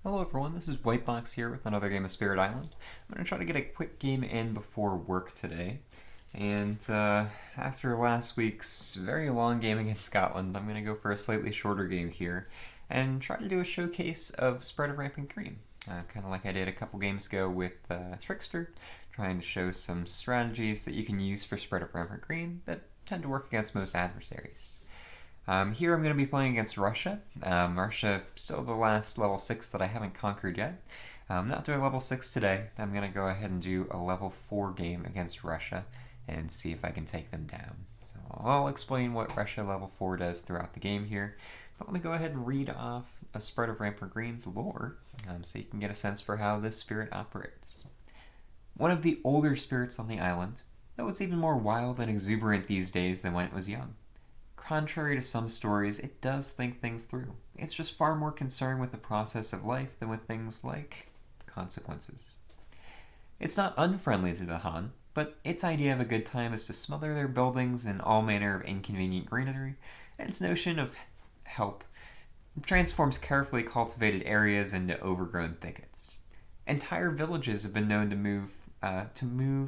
Hello everyone, this is Whitebox here with another game of Spirit Island. I'm going to try to get a quick game in before work today. And after last week's very long game against Scotland, I'm going to go for a slightly shorter game here and try to do a showcase of Spread of Rampant Green. Kind of like I did a couple games ago with Trickster, trying to show some strategies that you can use for Spread of Rampant Green that tend to work against most adversaries. Here I'm going to be playing against Russia. Russia, still the last level 6 that I haven't conquered yet. I'm not doing level 6 today. I'm going to go ahead and do a level 4 game against Russia and see if I can take them down. So I'll explain what Russia level 4 does throughout the game here. But let me go ahead and read off a Spread of Rampant Green's lore so you can get a sense for how this spirit operates. One of the older spirits on the island, though it's even more wild and exuberant these days than when it was young. Contrary to some stories, it does think things through. It's just far more concerned with the process of life than with things like consequences. It's not unfriendly to the Han, but its idea of a good time is to smother their buildings in all manner of inconvenient greenery, and its notion of help transforms carefully cultivated areas into overgrown thickets. Entire villages have been known to move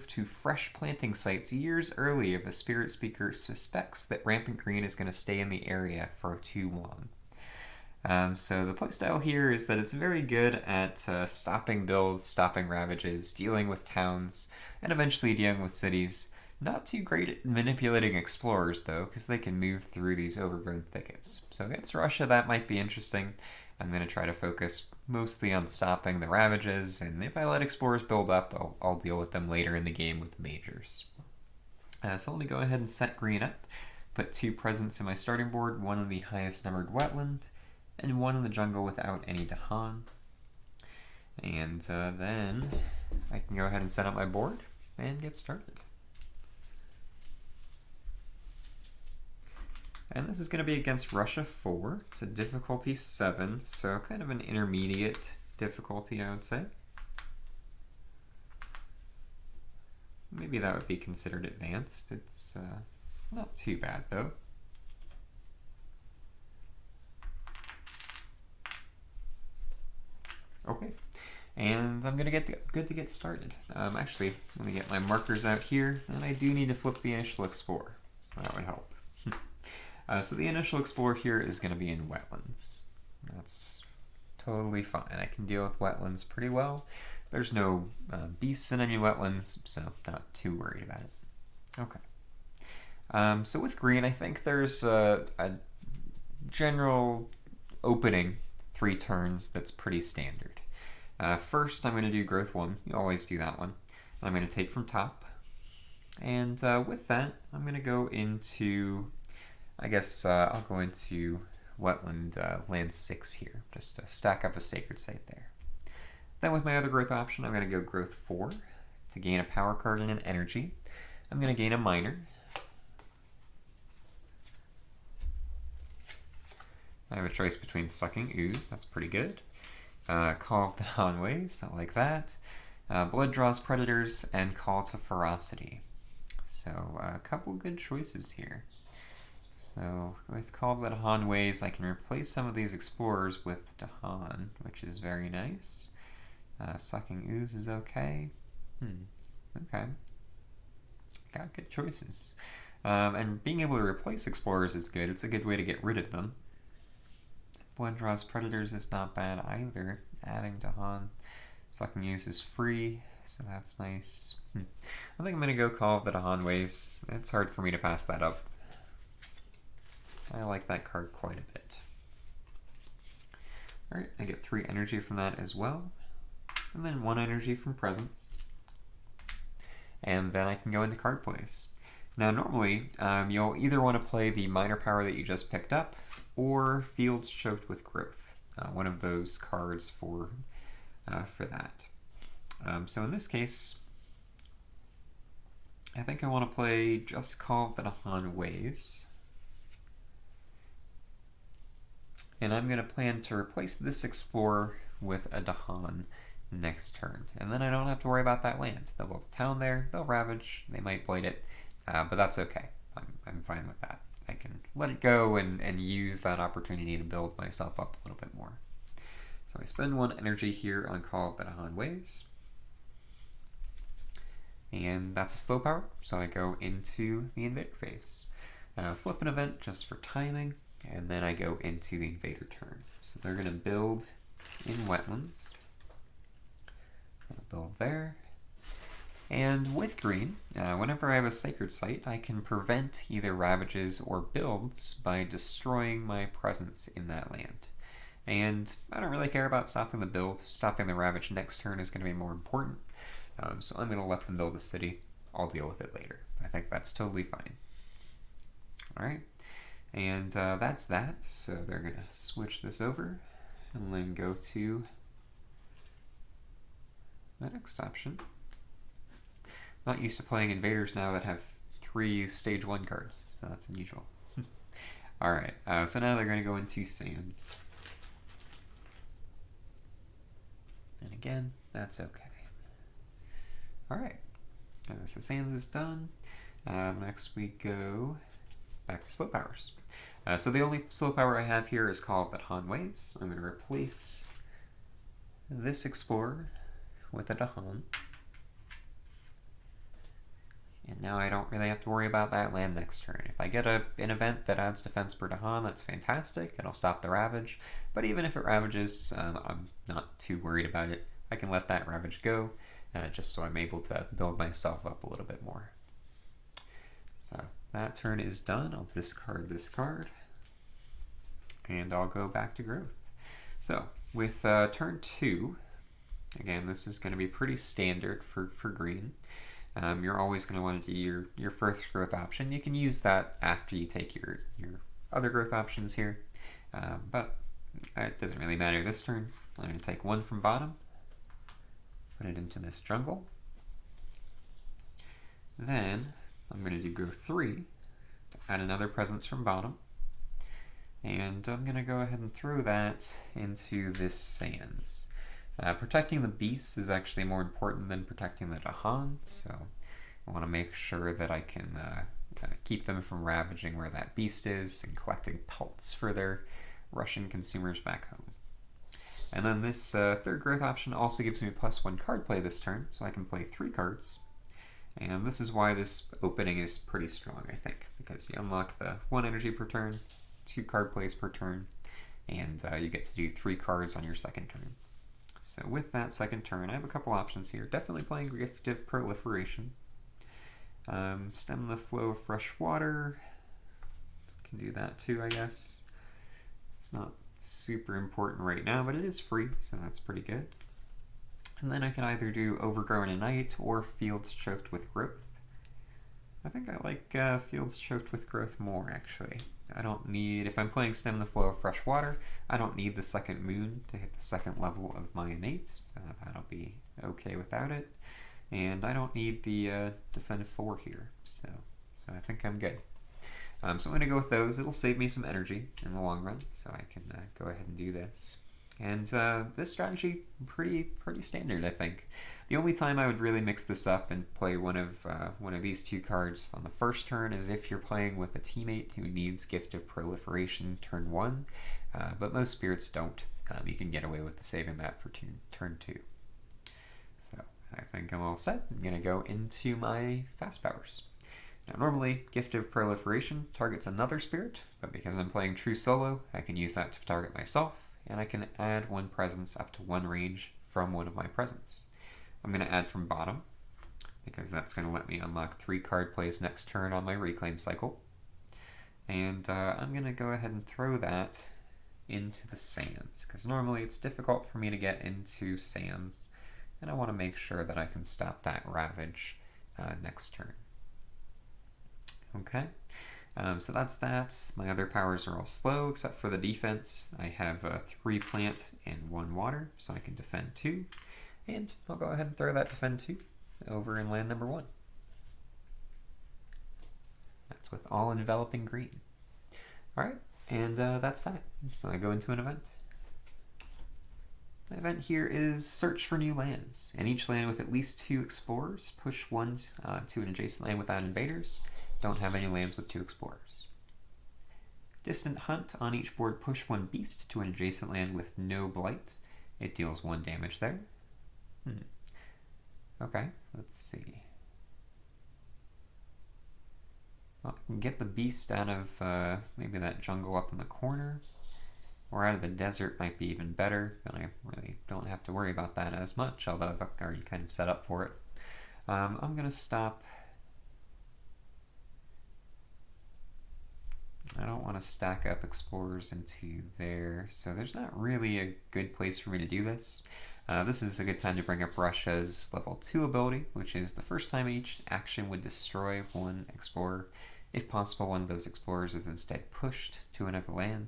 to fresh planting sites years early if a spirit speaker suspects that Rampant Green is going to stay in the area for too long. So the playstyle here is that it's very good at stopping builds, stopping ravages, dealing with towns, and eventually dealing with cities. Not too great at manipulating explorers, though, because they can move through these overgrown thickets. So against Russia, that might be interesting. I'm going to try to focus mostly on stopping the ravages, and if I let explorers build up, I'll deal with them later in the game with majors. So let me go ahead and set green up. Put 2 presents in my starting board, one in the highest numbered wetland, and one in the jungle without any Dahan. And then I can go ahead and set up my board and get started. And this is going to be against Russia 4. It's a difficulty 7, so kind of an intermediate difficulty, I would say. Maybe that would be considered advanced. It's not too bad, though. Okay, and I'm going to get good to get started. Actually, let me get my markers out here, and I do need to flip the initial explorer, so that would help. So the initial explorer here is going to be in wetlands. That's totally fine. I can deal with wetlands pretty well. There's no beasts in any wetlands, so not too worried about it. Okay. So with green, I think there's a general opening 3 turns that's pretty standard. First, I'm going to do growth 1. You always do that one. I'm going to take from top. And with that, I'm going to go into... I guess I'll go into wetland land 6 here, just to stack up a sacred site there. Then with my other growth option, I'm going to go growth 4 to gain a power card and an energy. I'm going to gain a miner. I have a choice between sucking ooze, that's pretty good. Call of the Hanways, I like that. Blood draws predators, and call to ferocity. So a couple good choices here. So with Call of the Hanways, I can replace some of these explorers with Dahan, which is very nice. Sucking Ooze is okay. Okay. Got good choices. And being able to replace explorers is good. It's a good way to get rid of them. Blood Draws Predators is not bad either. Adding Dahan. Sucking Ooze is free, so that's nice. I think I'm going to go Call of the Hanways. It's hard for me to pass that up. I like that card quite a bit. Alright, I get 3 energy from that as well. And then 1 energy from presence. And then I can go into card plays. Now normally, you'll either want to play the minor power that you just picked up, or Fields Choked with Growth. One of those cards for that. So in this case, I think I want to play just Call of the Hanways. And I'm going to plan to replace this explorer with a Dahan next turn. And then I don't have to worry about that land. They'll build a town there, they'll ravage, they might blight it, but that's okay. I'm fine with that. I can let it go and use that opportunity to build myself up a little bit more. So I spend 1 energy here on Call of the Dahan Ways. And that's a slow power, so I go into the Invader phase. Flip an event just for timing, and then I go into the Invader turn. So they're going to build in Wetlands. I'll build there. And with green, whenever I have a Sacred Site, I can prevent either ravages or builds by destroying my presence in that land. And I don't really care about stopping the build. Stopping the ravage next turn is going to be more important. So I'm going to let them build the city. I'll deal with it later. I think that's totally fine. Alright, and that's that. So they're going to switch this over and then go to the next option. Not used to playing invaders now that have 3 stage 1 cards, so that's unusual. Alright, so now they're going to go into Sands. And again, that's okay. Alright, so Sands is done. Next we go back to slow powers. So the only slow power I have here is Call of the Dahan Ways. I'm going to replace this Explorer with a Dahan. And now I don't really have to worry about that land next turn. If I get an event that adds defense per Dahan, that's fantastic. It'll stop the Ravage. But even if it Ravages, I'm not too worried about it. I can let that Ravage go, just so I'm able to build myself up a little bit more. So that turn is done. I'll discard this card. And I'll go back to growth. So with turn 2, again, this is going to be pretty standard for green. You're always going to want to do your first growth option. You can use that after you take your other growth options here, but it doesn't really matter this turn. I'm going to take 1 from bottom, put it into this jungle. Then I'm going to do growth 3 to add another presence from bottom, and I'm going to go ahead and throw that into this Sands. Protecting the beasts is actually more important than protecting the Dahan, so I want to make sure that I can keep them from ravaging where that beast is and collecting pelts for their Russian consumers back home. And then this third growth option also gives me +1 card play this turn, so I can play 3 cards. And this is why this opening is pretty strong, I think, because you unlock the 1 energy per turn, 2 card plays per turn, and you get to do 3 cards on your second turn. So with that second turn, I have a couple options here. Definitely playing Gift of Proliferation. Stem the flow of fresh water. Can do that too, I guess. It's not super important right now, but it is free, so that's pretty good. And then I can either do Overgrown Ignite or Fields Choked with Growth. I think I like Fields Choked with Growth more, actually. I don't need, if I'm playing Stem the Flow of Fresh Water, I don't need the second moon to hit the second level of my innate. That'll be okay without it. And I don't need the Defend 4 here, so I think I'm good. So I'm going to go with those. It'll save me some energy in the long run, so I can go ahead and do this. And this strategy, pretty standard, I think. The only time I would really mix this up and play one of these 2 cards on the first turn is if you're playing with a teammate who needs Gift of Proliferation turn 1, but most spirits don't. You can get away with saving that for turn 2. So I think I'm all set. I'm going to go into my fast powers. Now normally, Gift of Proliferation targets another spirit, but because I'm playing true solo, I can use that to target myself, and I can add 1 presence up to 1 range from one of my presents. I'm going to add from bottom, because that's going to let me unlock 3 card plays next turn on my reclaim cycle. And I'm going to go ahead and throw that into the Sands, because normally it's difficult for me to get into Sands, and I want to make sure that I can stop that Ravage next turn. Okay, so that's that. My other powers are all slow, except for the defense. I have 3 plant and 1 water, so I can defend 2. And I'll go ahead and throw that defend 2 over in land number 1. That's with all enveloping green. Alright, and that's that. So I go into an event. My event here is Search for New Lands. In each land with at least 2 explorers, push 1 to an adjacent land without invaders. Don't have any lands with 2 explorers. Distant Hunt. On each board, push 1 beast to an adjacent land with no blight. It deals 1 damage there. Okay, let's see. Well, I can get the beast out of maybe that jungle up in the corner, or out of the desert might be even better, but I really don't have to worry about that as much, although I've already kind of set up for it. I'm going to stop. I don't want to stack up explorers into there, so there's not really a good place for me to do this. This is a good time to bring up Russia's level 2 ability, which is the first time each action would destroy 1 explorer. If possible, one of those explorers is instead pushed to another land.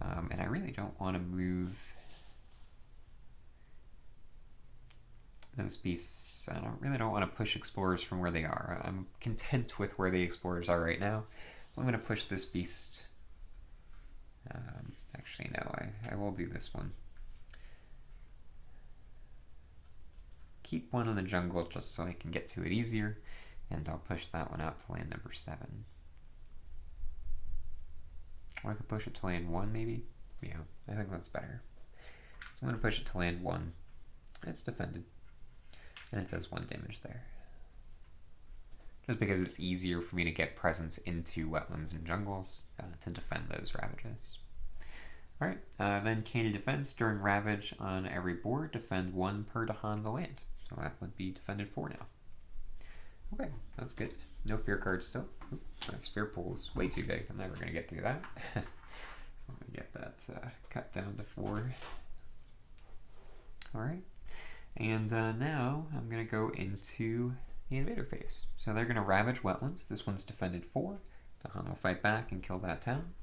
And I really don't want to move those beasts. I really don't want to push explorers from where they are. I'm content with where the explorers are right now. So I'm going to push this beast. Actually, no, I will do this one. Keep 1 in the jungle just so I can get to it easier, and I'll push that one out to land number 7. Or I could push it to land 1 maybe? Yeah, I think that's better. So I'm going to push it to land 1. It's defended, and it does 1 damage there. Just because it's easier for me to get presence into wetlands and jungles to defend those ravages. Alright, then Candy Defense during Ravage on every board, defend 1 per Dahan the land. So that would be defended 4 now. Okay, that's good. No fear cards still. Oops, that fear pool is way too big. I'm never going to get through that. Let me get that cut down to 4. Alright, and now I'm going to go into the invader phase. So they're going to Ravage Wetlands. This one's defended 4. Dahan will fight back and kill that town.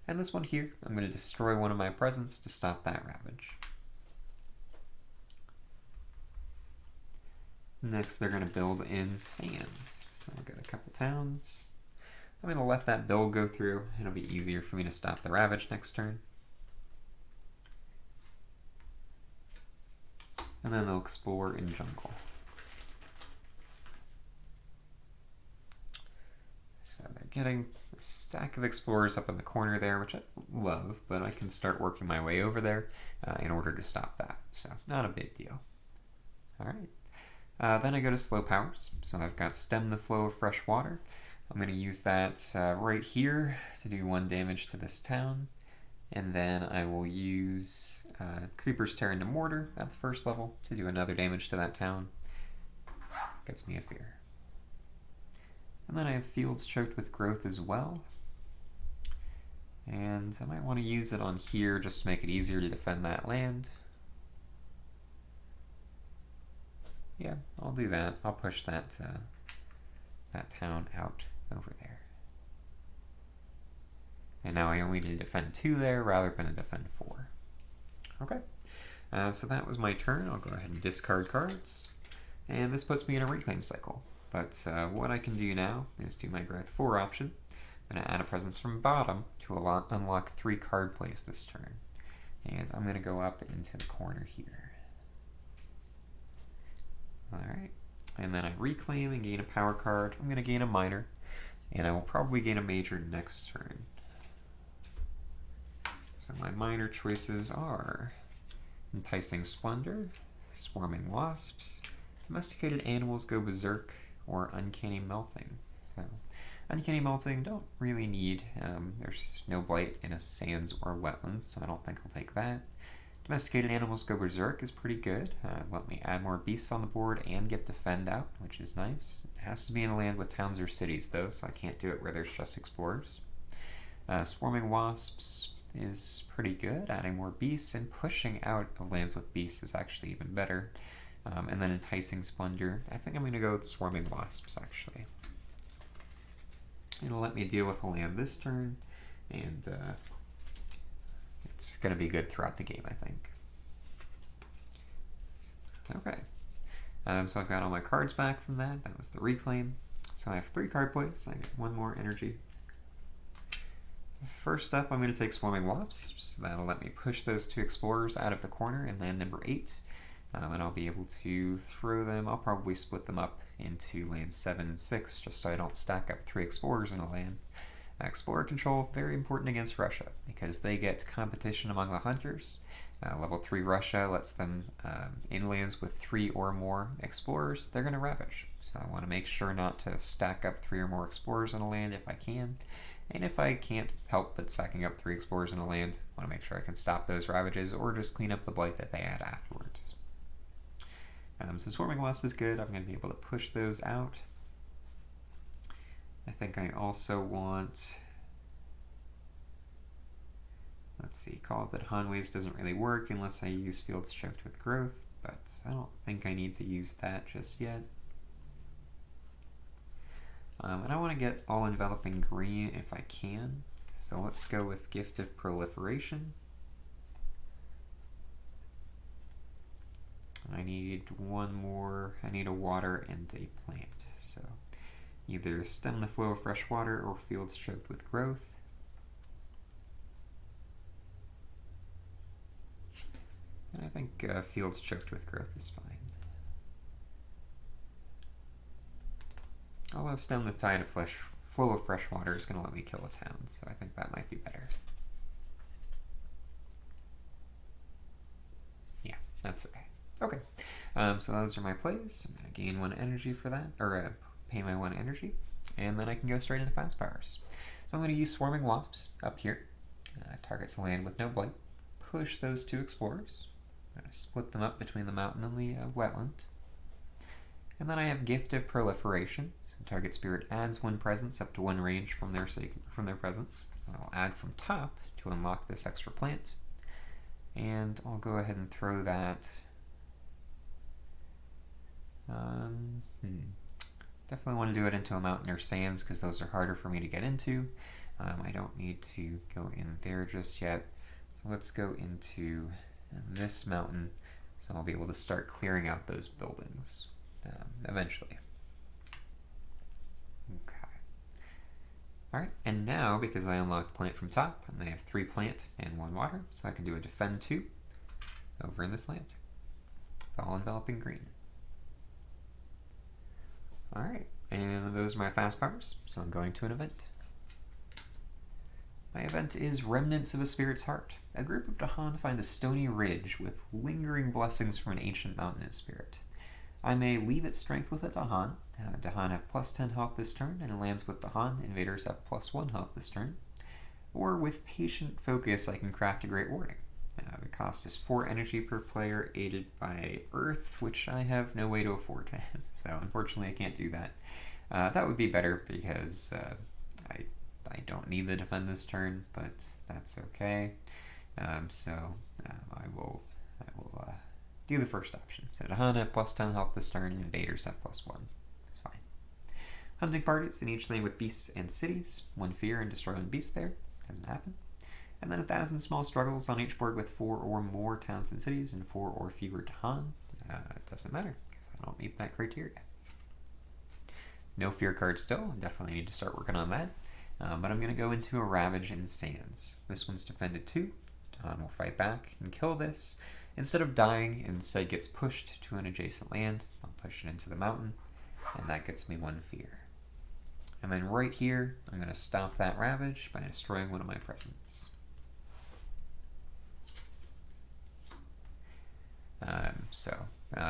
And this one here, I'm going to destroy 1 of my presents to stop that Ravage. Next, they're going to build in sands. So I've got a couple towns. I'm going to let that build go through. It'll be easier for me to stop the Ravage next turn. And then they'll explore in jungle. So they're getting a stack of explorers up in the corner there, which I love, but I can start working my way over there in order to stop that. So not a big deal. All right. Then I go to slow powers. So I've got stem the flow of fresh water. I'm going to use that right here to do 1 damage to this town. And then I will use Creeper's Tear into Mortar at the first level to do another damage to that town. Gets me a fear. And then I have Fields Choked with Growth as well. And I might want to use it on here just to make it easier to defend that land. Yeah, I'll do that. I'll push that that town out over there. And now I only need to defend 2 there rather than to defend 4. Okay, so that was my turn. I'll go ahead and discard cards. And this puts me in a reclaim cycle. But what I can do now is do my Growth 4 option. I'm going to add a presence from bottom to unlock 3 card plays this turn. And I'm going to go up into the corner here. Alright, and then I reclaim and gain a power card. I'm going to gain a minor, and I will probably gain a major next turn. So my minor choices are Enticing Splendor, Swarming Wasps, Domesticated Animals Go Berserk, or Uncanny Melting. So Uncanny Melting don't really need. There's no blight in a sands or wetlands, so I don't think I'll take that. Domesticated Animals Go Berserk is pretty good. Let me add more beasts on the board and get defend out, which is nice. It has to be in a land with towns or cities, though, so I can't do it where there's just explorers. Swarming Wasps is pretty good. Adding more beasts and pushing out of lands with beasts is actually even better. And then Enticing Splendor. I think I'm going to go with Swarming Wasps, actually. It'll let me deal with a land this turn, and it's going to be good throughout the game, I think. Okay. So I've got all my cards back from that. That was the reclaim. So I have 3 card plays. I get 1 more energy. First up, I'm going to take Swarming Wasps. That'll let me push those 2 explorers out of the corner in land number 8. And I'll be able to throw them. I'll probably split them up into lands 7 and 6, just so I don't stack up 3 explorers in a land. Explorer control, very important against Russia, because they get competition among the hunters. Level 3 Russia lets them in lands with 3 or more explorers, they're going to ravage. So I want to make sure not to stack up 3 or more explorers in a land if I can. And if I can't help but stacking up 3 explorers in a land, I want to make sure I can stop those ravages or just clean up the blight that they add afterwards. So Swarming Wasp is good. I'm going to be able to push those out. I think I also want... Let's see, Call of the Hanways doesn't really work unless I use Fields Choked with Growth, but I don't think I need to use that just yet. And I want to get All Enveloping Green if I can, so let's go with Gift of Proliferation. I need one more, I need a water and a plant, so either Stem the Flow of Fresh Water or Fields Choked with Growth. I think Fields Choked with Growth is fine. Although Stem the Tide of Flow of Fresh Water is going to let me kill a town, so I think that might be better. Yeah, that's okay. Okay, so those are my plays. I'm going to gain 1 energy for that, or pay my 1 energy, and then I can go straight into fast powers. So I'm going to use Swarming Wasps up here. Targets a land with no blight. Push those 2 explorers. I'm going to split them up between the mountain and the wetland. And then I have Gift of Proliferation. So target spirit adds 1 presence up to 1 range from their presence. So I'll add from top to unlock this extra plant. And I'll go ahead and throw that. Definitely want to do it into a mountain or sands because those are harder for me to get into. I don't need to go in there just yet. So let's go into this mountain, so I'll be able to start clearing out those buildings eventually. Okay. Alright, and now because I unlocked plant from top, and I have 3 plant and 1 water, so I can do a Defend 2 over in this land. All Enveloping Green. Alright, and those are my fast powers, so I'm going to an event. My event is Remnants of a Spirit's Heart. A group of Dahan find a stony ridge with lingering blessings from an ancient mountainous spirit. I may leave its strength with a Dahan. Dahan have plus 10 health this turn, and in lands with Dahan, invaders have plus 1 health this turn. Or with Patient Focus, I can craft a Great Warning. The cost is 4 energy per player, aided by Earth, which I have no way to afford. So unfortunately I can't do that. That would be better because I don't need the defend this turn, but that's okay. I will do the first option. So Dahan have plus 10 health this turn, invaders have plus 1. It's fine. Hunting parties in each lane with beasts and cities. 1 fear and destroy 1 beast there. Doesn't happen. And then 1,000 small struggles on each board with 4 or more towns and cities and 4 or fewer Dahan. It doesn't matter because I don't meet that criteria. No fear card still. Definitely need to start working on that. But I'm going to go into a Ravage in Sands. This one's defended 2. Dahan will fight back and kill this. Instead of dying, instead gets pushed to an adjacent land. I'll push it into the mountain, and that gets me 1 fear. And then right here, I'm going to stop that Ravage by destroying 1 of my presents.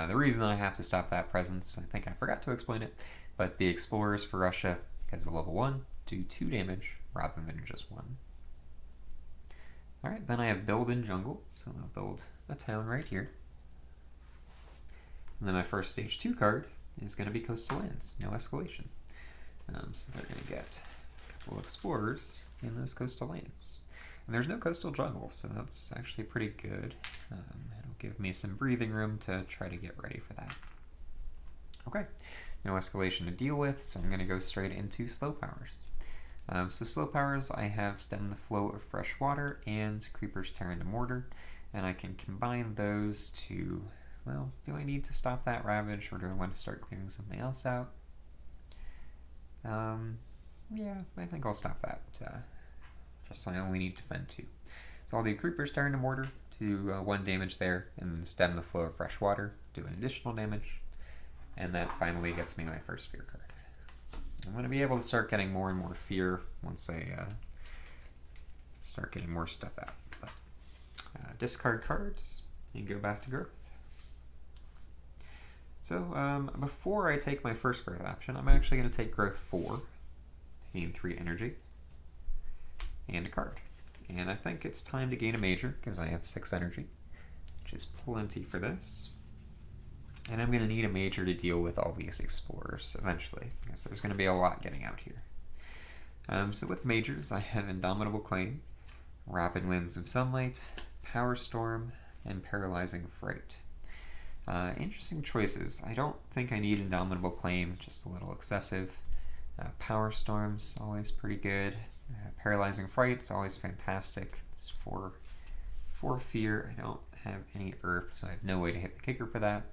The reason I have to stop that presence, I think I forgot to explain it, but the Explorers for Russia, because of level 1, do 2 damage rather than just 1. Alright, then I have Build in Jungle, so I'll build a town right here. And then my first stage 2 card is going to be Coastal Lands, no escalation. So they're going to get a couple of Explorers in those Coastal Lands. And there's no Coastal Jungle, so that's actually pretty good. It'll give me some breathing room to try to get ready for that. Okay, no escalation to deal with, so I'm going to go straight into Slow Powers. So Slow Powers, I have Stem the Flow of Fresh Water and Creepers Tear into Mortar, and I can combine those to, well, do I need to stop that Ravage, or do I want to start clearing something else out? Yeah, I think I'll stop that, just so I only need to defend 2. So I'll do Creepers Tear into Mortar, do 1 damage there, and then Stem the Flow of Fresh Water, do an additional damage, and that finally gets me my first fear card. I'm going to be able to start getting more and more fear once I start getting more stuff out. But discard cards, and go back to growth. So before I take my first growth option, I'm actually going to take growth 4, gain 3 energy, and a card. And I think it's time to gain a major because I have 6 energy, which is plenty for this. And I'm going to need a major to deal with all these explorers eventually, because there's going to be a lot getting out here. So with majors, I have Indomitable Claim, Rapid Winds of Sunlight, Power Storm, and Paralyzing Fright. Interesting choices. I don't think I need Indomitable Claim, just a little excessive. Power Storm's always pretty good. Paralyzing Fright is always fantastic. It's for fear. I don't have any earth, so I have no way to hit the kicker for that.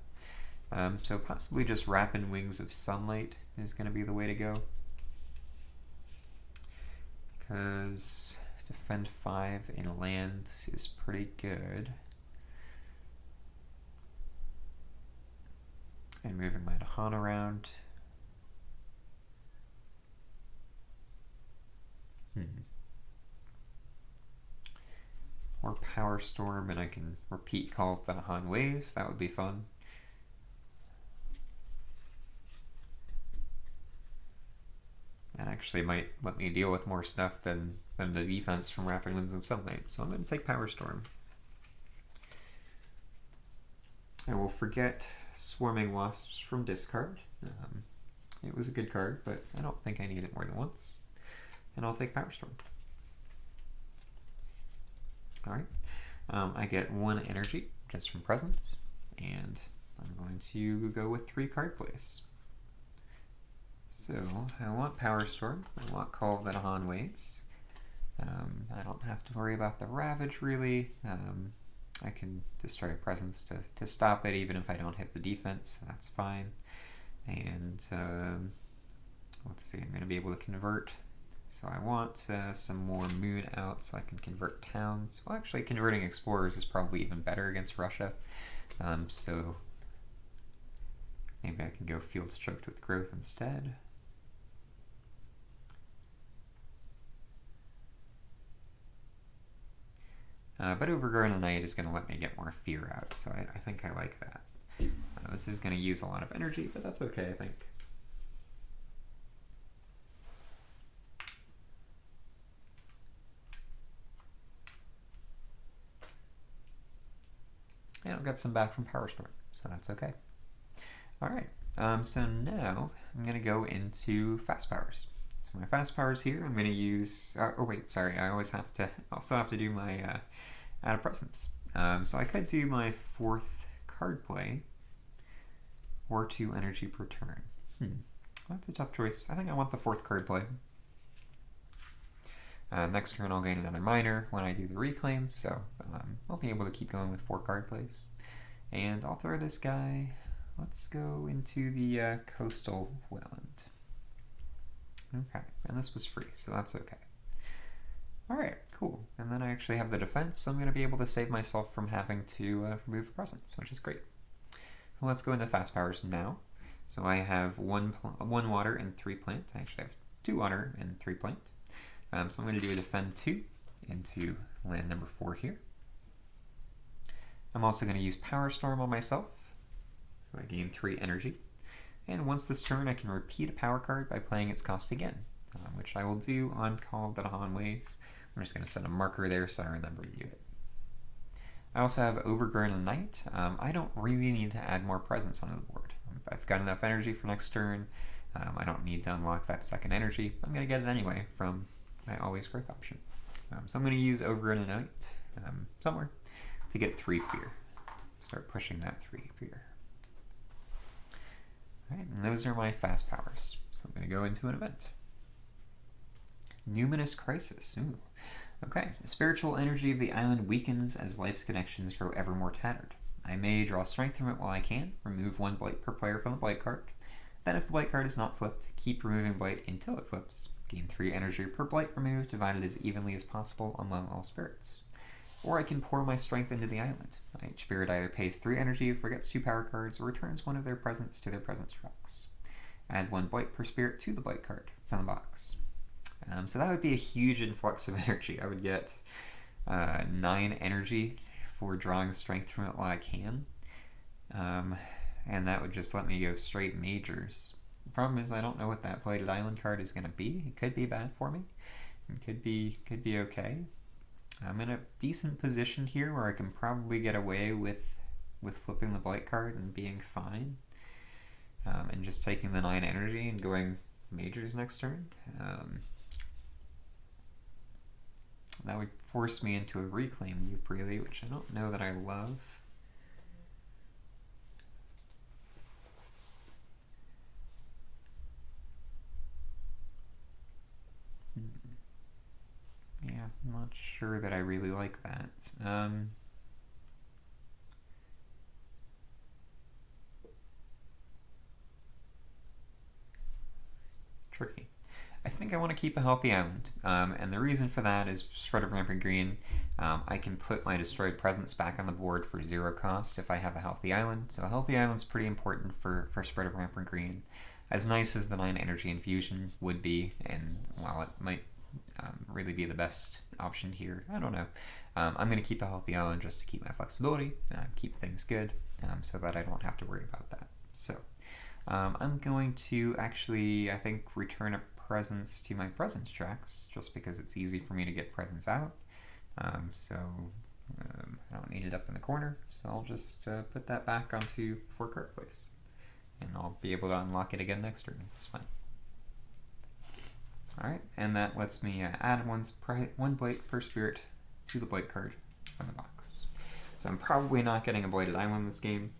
So possibly just Rapid Wings of Sunlight is going to be the way to go. Because defend 5 in land is pretty good. And moving my Dahan around. Or Power Storm, and I can repeat Call of the Dahan Ways. That would be fun. That actually might let me deal with more stuff than the defense from Rapid Winds of Sunlight. So I'm going to take Power Storm. I will forget Swarming Wasps from discard. It was a good card, but I don't think I need it more than once. And I'll take Power Storm. Alright. I get 1 energy just from presence, and I'm going to go with 3 card plays. So I want Power Storm. I want Call of the Dahan Ways. I don't have to worry about the Ravage really. I can destroy a presence to stop it even if I don't hit the defense, so that's fine. And let's see, I'm going to be able to convert. So I want some more moon out so I can convert towns. Well, actually converting explorers is probably even better against Russia. So maybe I can go Field Stroked with Growth instead. But Overgrown Knight is going to let me get more fear out, so I think I like that. This is going to use a lot of energy, but that's okay, I think. And I'll get some back from Power Storm, so that's okay. Alright, so now I'm going to go into Fast Powers. So my Fast Powers here, I'm going to use... oh wait, sorry, I also have to do my Out of Presence. So I could do my 4th card play, or 2 energy per turn. That's a tough choice. I think I want the 4th card play. Next turn I'll gain another minor when I do the reclaim, so I'll be able to keep going with 4 card plays. And I'll throw this guy, let's go into the Coastal Wetland. Okay, and this was free, so that's okay. Alright, cool. And then I actually have the defense, so I'm going to be able to save myself from having to remove a presence, which is great. So let's go into Fast Powers now. So I have 1 water and 3 plant. I actually have 2 water and 3 plant. So I'm going to do a defend 2 into land number 4 here. I'm also going to use Power Storm on myself, so I gain 3 energy. And once this turn, I can repeat a power card by playing its cost again, which I will do on Call of the Dahan Ways. I'm just going to set a marker there so I remember to do it. I also have Overgrown Knight. I don't really need to add more presence onto the board. I've got enough energy for next turn. I don't need to unlock that 2nd energy. I'm going to get it anyway from my Always Growth option. So I'm going to use Overgrown Knight somewhere to get 3 fear. Start pushing that 3 fear. Alright, and those are my Fast Powers. So I'm going to go into an event. Numinous Crisis. Ooh. Okay, the spiritual energy of the island weakens as life's connections grow ever more tattered. I may draw strength from it while I can, remove 1 blight per player from the blight card. Then if the blight card is not flipped, keep removing blight until it flips. Gain 3 energy per blight removed, divided as evenly as possible among all spirits. Or I can pour my strength into the island. Each spirit either pays 3 energy, forgets 2 power cards, or returns 1 of their presents to their presence tracks. Add 1 blight per spirit to the blight card from the box. So that would be a huge influx of energy. I would get 9 energy for drawing strength from it while I can. And that would just let me go straight majors. The problem is I don't know what that Blighted Island card is going to be. It could be bad for me. It could be okay. I'm in a decent position here where I can probably get away with flipping the Blight card and being fine. And just taking the 9 energy and going majors next turn. That would force me into a reclaim loop, really, which I don't know that I love. Yeah, I'm not sure that I really like that. Tricky. I think I want to keep a healthy island, and the reason for that is Spread of Rampant Green. I can put my destroyed presence back on the board for 0 cost if I have a healthy island, so a healthy island's pretty important for Spread of Rampant Green. As nice as the 9 energy infusion would be, and while it might really be the best option here, I don't know. I'm going to keep a healthy island just to keep my flexibility, keep things good, so that I don't have to worry about that. So I'm going to actually, I think, return a presence to my presence tracks, just because it's easy for me to get presence out. So I don't need it up in the corner, so I'll just put that back onto 4 card place. And I'll be able to unlock it again next turn. It's fine. Alright, and that lets me add one Blight per spirit to the Blight card from the box. So I'm probably not getting a Blighted Island this game.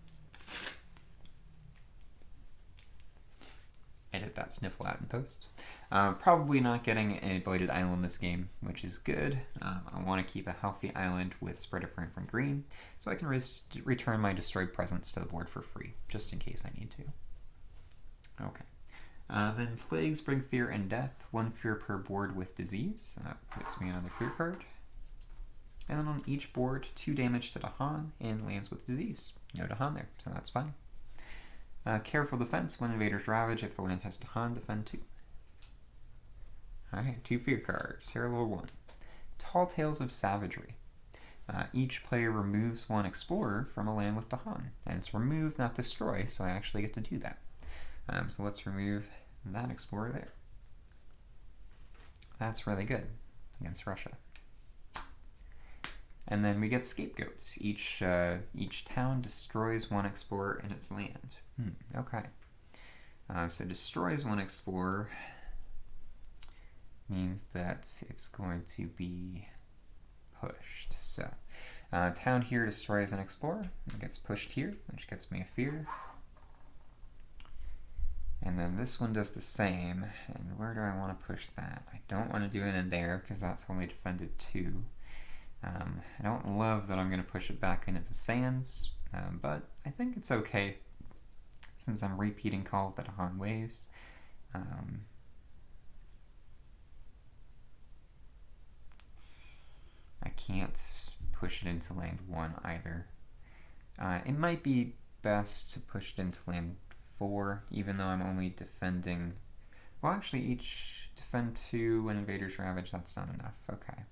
Edit that sniffle out in post. Probably not getting a Blighted Island this game, which is good. I want to keep a healthy island with Spread of Rampant Green, so I can return my destroyed presence to the board for free, just in case I need to. Okay. Then Plagues bring fear and death, 1 fear per board with disease. That puts me another fear card. And then on each board, 2 damage to Dahan and lands with disease. No Dahan there, so that's fine. Careful defense, when invaders ravage, if the land has Dahan, defend 2. Alright, 2 fear cards. Here, level 1. Tall Tales of Savagery. Each player removes 1 explorer from a land with Dahan. And it's remove, not destroy, so I actually get to do that. So let's remove that explorer there. That's really good against Russia. And then we get scapegoats. Each town destroys 1 explorer in its land. Okay. So destroys 1 explorer means that it's going to be pushed. So town here destroys an explorer. It gets pushed here, which gets me a fear. And then this one does the same. And where do I want to push that? I don't want to do it in there because that's only defended 2. I don't love that I'm going to push it back into the sands, but I think it's okay since I'm repeating Call of the Dahan Ways. I can't push it into land 1 either. It might be best to push it into land 4, even though I'm only defending... Well, actually, each defend 2 when invaders ravage, that's not enough. Okay.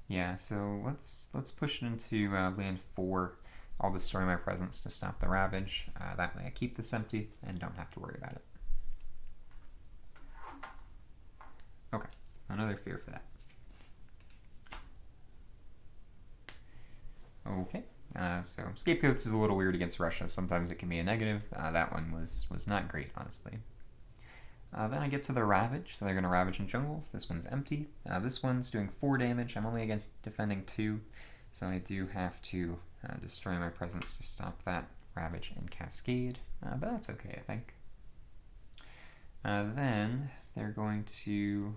Yeah, so let's push it into land 4. I'll destroy my presence to stop the ravage. That way I keep this empty and don't have to worry about it. Okay, another fear for that. Okay, so scapegoats is a little weird against Russia. Sometimes it can be a negative. That one was not great, honestly. Then I get to the Ravage, so they're going to Ravage in jungles. This one's empty. This one's doing 4 damage. I'm only against defending 2, so I do have to destroy my presence to stop that Ravage and Cascade, but that's okay, I think. Then they're going to...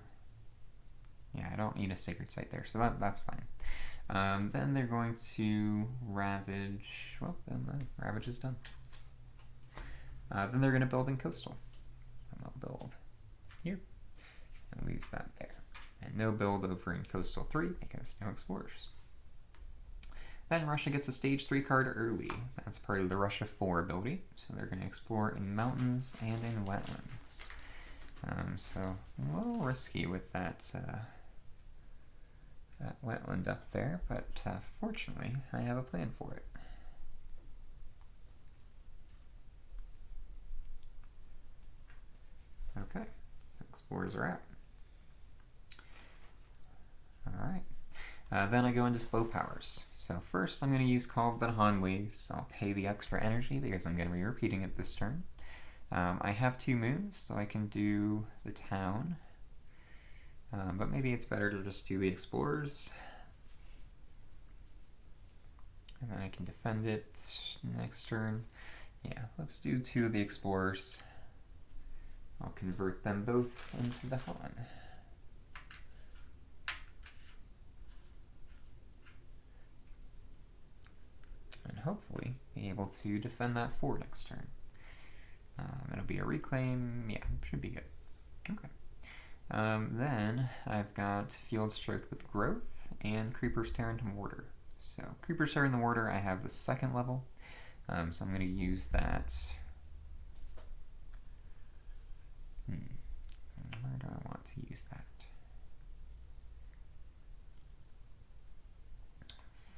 Yeah, I don't need a Sacred Site there, so that's fine. Then they're going to Ravage... Well, then the Ravage is done. Then they're going to build in Coastal. I'll build here and leaves that there. And no build over in Coastal 3 because no explorers. Then Russia gets a stage 3 card early. That's part of the Russia 4 ability. So they're going to explore in mountains and in wetlands. So a little risky with that that wetland up there, but fortunately I have a plan for it. Okay, so explorers are out. Alright, then I go into slow powers. So first I'm going to use Call of the Han Ways. I'll pay the extra energy because I'm going to be repeating it this turn. I have 2 moons, so I can do the town. But maybe it's better to just do the explorers. And then I can defend it next turn. Yeah, let's do 2 of the explorers. I'll convert them both into the Han. And hopefully be able to defend that 4 next turn. It'll be a reclaim. Yeah, should be good. Okay. Then I've got Field Strike with Growth and Creepers Tear into Mortar. So Creepers Tear into Mortar, I have the 2nd level. So I'm going to use that. Where do I want to use that?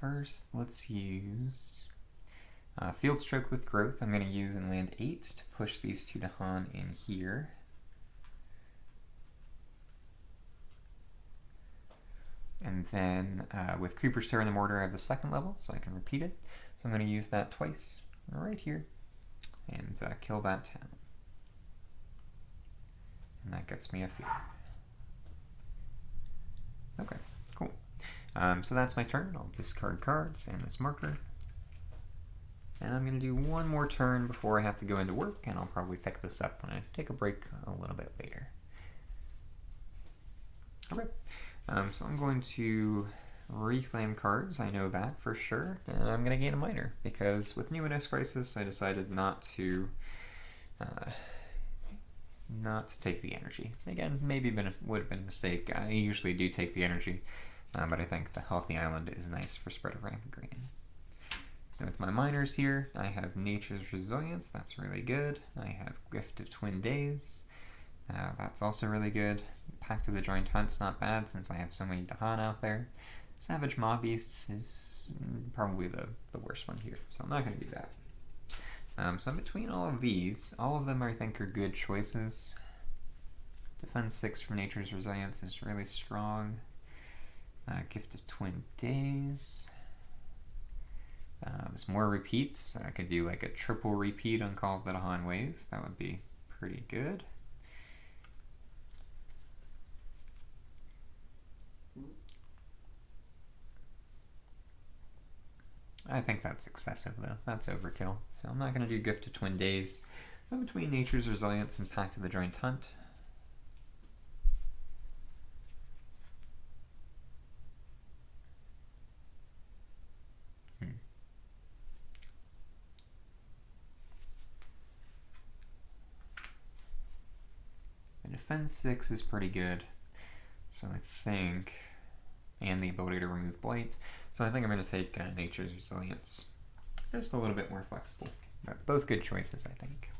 First, let's use Field Stroke with Growth. I'm going to use in land 8 to push these 2 to Han in here. And then with Creepers Tear in the Mortar, I have the 2nd level, so I can repeat it. So I'm going to use that twice, right here, and kill that town. And that gets me a field. Okay, cool. So that's my turn. I'll discard cards and this marker. And I'm going to do 1 more turn before I have to go into work, and I'll probably pick this up when I take a break a little bit later. Okay, so I'm going to reclaim cards, I know that for sure, and I'm going to gain a minor, because with Numinous Crisis I decided not to take the energy. Again, maybe would have been a mistake. I usually do take the energy, but I think the Healthy Island is nice for Spread of Rampant Green. So with my minors here, I have Nature's Resilience, that's really good. I have Gift of Twin Days, that's also really good. Pact of the Joint Hunt's not bad since I have so many Dahan out there. Savage Mob Beasts is probably the worst one here, so I'm not going to do that. So between all of these, all of them I think are good choices. Defense 6 from Nature's Resilience is really strong. Gift of Twin Days. There's more repeats. I could do like a triple repeat on Call of the Han Ways. That would be pretty good. I think that's excessive though. That's overkill. So I'm not going to do Gift of Twin Days. So between Nature's Resilience and Pact of the Joint Hunt. The Defense 6 is pretty good. So I think, and the ability to remove Blight. So I think I'm going to take Nature's Resilience. Just a little bit more flexible. But both good choices, I think.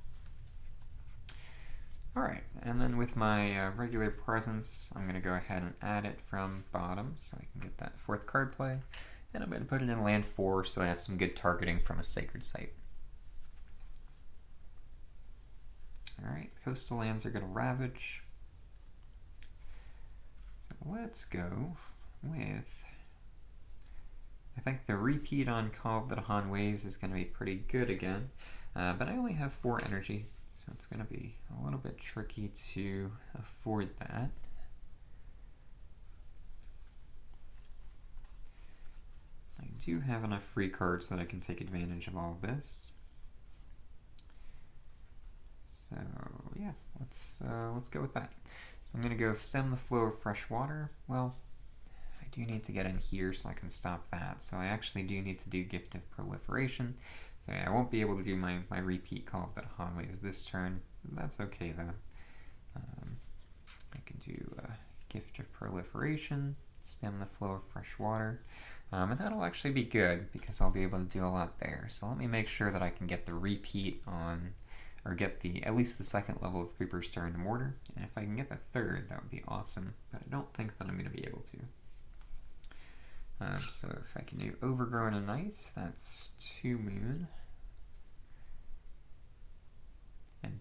Alright, and then with my regular presence, I'm going to go ahead and add it from bottom so I can get that 4th card play. And I'm going to put it in land 4 so I have some good targeting from a sacred site. Alright, coastal lands are going to Ravage. So let's go with, I think the repeat on Call of the Han Ways is going to be pretty good again, but I only have 4 energy, so it's going to be a little bit tricky to afford that. I do have enough free cards that I can take advantage of all of this. So yeah, let's go with that. So I'm going to go Stem the Flow of Fresh Water. Well, I do need to get in here so I can stop that. So I actually do need to do Gift of Proliferation. So yeah, I won't be able to do my repeat Call of the Han Ways this turn. That's okay though. I can do Gift of Proliferation, Stem the Flow of Fresh Water. And that'll actually be good because I'll be able to do a lot there. So let me make sure that I can get the repeat on, or get at least the 2nd level of Creepers Tear into Mortar. And if I can get the 3rd, that would be awesome. But I don't think that I'm going to be able to. So if I can do Overgrown a Night, that's 2 moon. And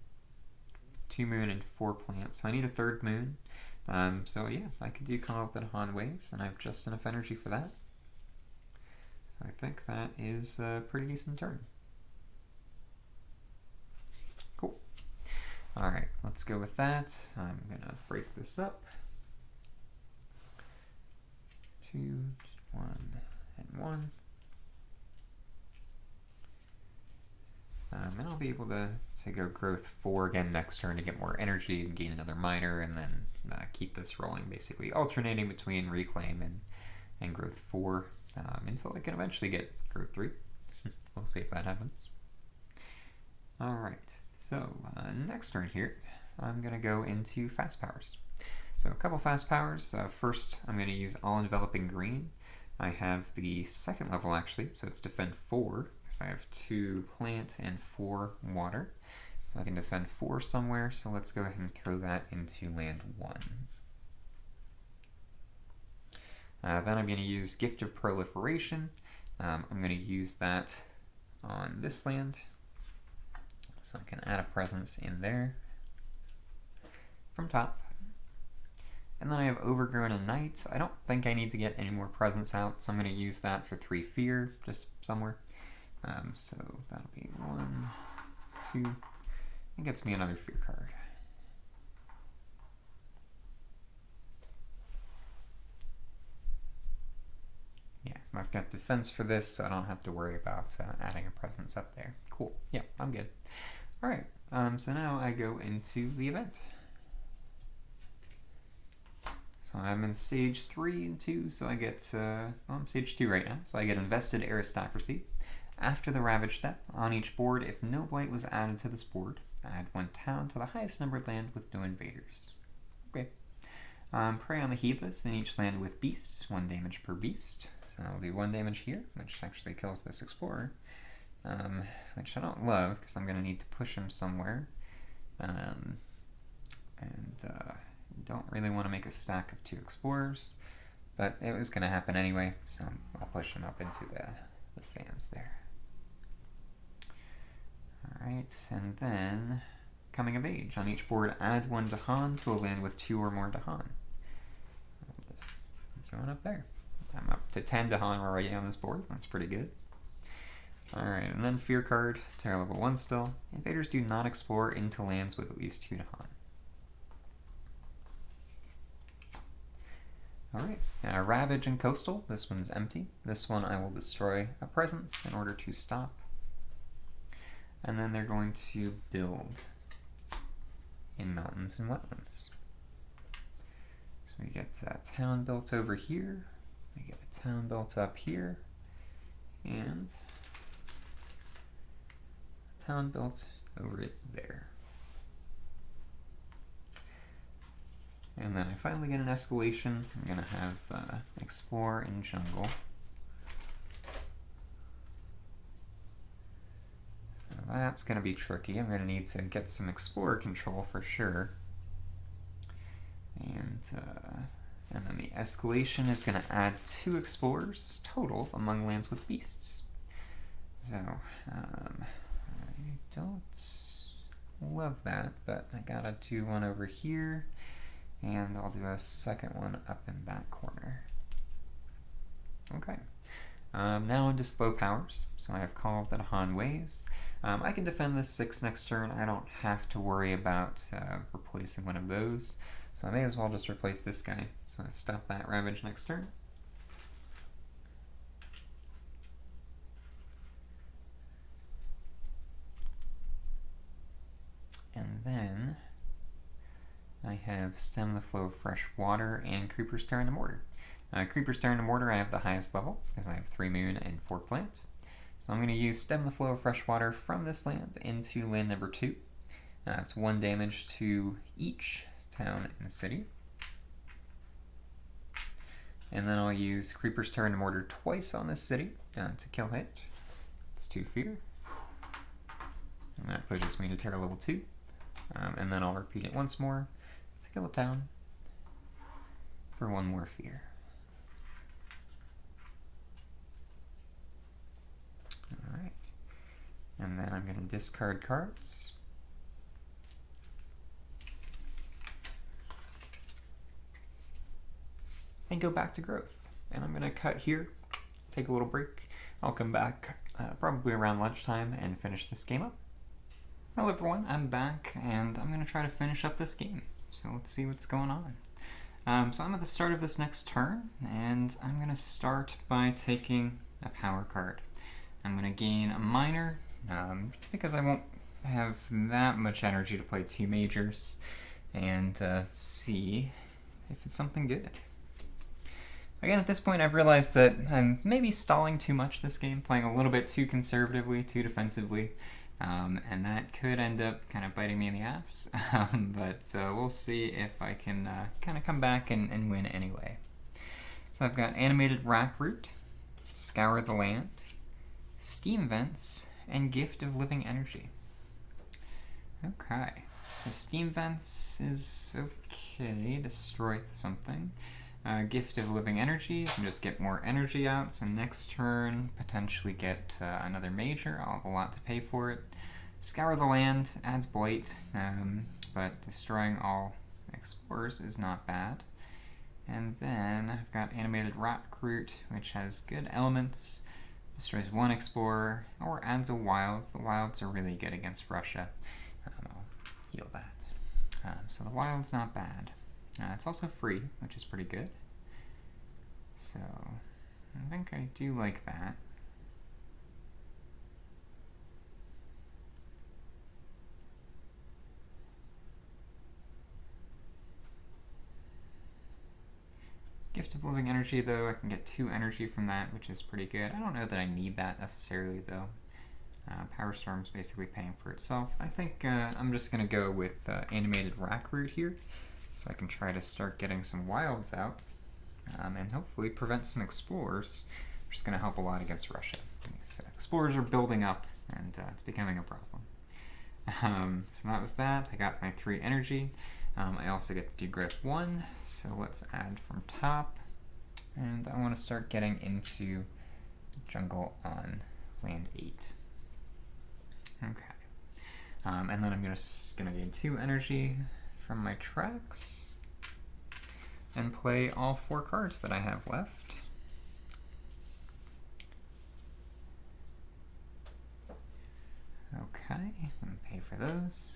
2 moon and 4 plants. So I need a 3rd moon. So yeah, I could do Call of the Dawn Ways, and I have just enough energy for that. So I think that is a pretty decent turn. Cool. Alright, let's go with that. I'm gonna break this up. 2, 1, and 1. And I'll be able to go growth 4 again next turn to get more energy and gain another miner, and then keep this rolling, basically alternating between reclaim and growth 4 until I can eventually get growth 3. We'll see if that happens. Alright, so next turn here, I'm going to go into fast powers. So a couple fast powers. First, I'm going to use All Enveloping Green. I have the 2nd level actually, so it's defend 4, because I have 2 plant and 4 water. So I can defend 4 somewhere, so let's go ahead and throw that into land 1. Then I'm going to use Gift of Proliferation. I'm going to use that on this land, so I can add a presence in there from top. And then I have Overgrown a Night. I don't think I need to get any more presents out, so I'm going to use that for 3 fear, just somewhere. So that'll be 1, 2, and gets me another fear card. Yeah, I've got defense for this, so I don't have to worry about adding a presence up there. Cool. Yeah, I'm good. All right. So now I go into the event. So I'm in stage 3 and 2, so I get, well, I'm stage 2 right now, so I get Invested Aristocracy. After the Ravage step, on each board, if no blight was added to this board, add 1 town to the highest numbered land with no invaders. Okay. Prey on the Heedless in each land with beasts, 1 damage per beast. So I'll do 1 damage here, which actually kills this explorer, which I don't love, because I'm going to need to push him somewhere. Don't really want to make a stack of 2 explorers, but it was going to happen anyway, so I'll push him up into the sands there. Alright, and then Coming of Age. On each board, add 1 Dahan to a land with 2 or more Dahan. I'll just keep going up there. I'm up to 10 Dahan already on this board. That's pretty good. Alright, and then Fear card, Terror level 1 still. Invaders do not explore into lands with at least 2 Dahan. Alright, Ravage and Coastal. This one's empty. This one I will destroy a presence in order to stop. And then they're going to build in Mountains and Wetlands. So we get a town built over here. We get a town built up here. And a town built over it there. And then I finally get an escalation. I'm going to have Explore in Jungle. So that's going to be tricky. I'm going to need to get some Explorer control for sure. And then the escalation is going to add 2 Explorers total among lands with beasts. So, I don't love that, but I gotta do 1 over here. And I'll do a 2nd one up in that corner. Okay. Now into slow powers. So I have Call of the Dahan Ways. I can defend this 6 next turn. I don't have to worry about replacing one of those. So I may as well just replace this guy. So I stop that Ravage next turn. And then I have Stem the Flow of Fresh Water and Creeper's Turn to Mortar. Creeper's Turn to Mortar I have the highest level, because I have 3 moon and 4 plant. So I'm going to use Stem the Flow of Fresh Water from this land into land number 2. That's 1 damage to each town and city. And then I'll use Creeper's Turn to Mortar twice on this city to kill hit. It's 2 fear. And that pushes me to Terror level 2. And then I'll repeat it once more to kill a town for 1 more fear. And then I'm going to discard cards. And go back to growth. And I'm going to cut here, take a little break. I'll come back probably around lunchtime and finish this game up. Hello everyone, I'm back and I'm going to try to finish up this game. So let's see what's going on. So I'm at the start of this next turn and I'm going to start by taking a power card. I'm going to gain a minor because I won't have that much energy to play 2 majors and see if it's something good. Again, at this point, I've realized that I'm maybe stalling too much this game, playing a little bit too conservatively, too defensively, and that could end up kind of biting me in the ass. But we'll see if I can kind of come back and win anyway. So I've got Animated Rack Root, Scour the Land, Steam Vents, and Gift of Living Energy. Okay, so Steam Vents is okay, destroy something. Gift of Living Energy, you can just get more energy out, so next turn, potentially get another major. I'll have a lot to pay for it. Scour the Land adds Blight, but destroying all Explorers is not bad. And then I've got Animated Rack Root, which has good elements, destroys 1 Explorer, or adds a Wilds. The Wilds are really good against Russia. I'll heal that. So the Wild's not bad. It's also free, which is pretty good. So, I think I do like that. Gift of Living Energy, though, I can get 2 energy from that, which is pretty good. I don't know that I need that necessarily, though. Power Storm's basically paying for itself. I think I'm just going to go with Animated Rack Root here, so I can try to start getting some Wilds out, and hopefully prevent some Explorers, which is going to help a lot against Russia. These Explorers are building up, and it's becoming a problem. So that was that. I got my 3 energy. I also get to do Growth 1, so let's add from top. And I want to start getting into Jungle on land 8. Okay. And then I'm gonna gain 2 energy from my tracks and play all 4 cards that I have left. Okay, and pay for those.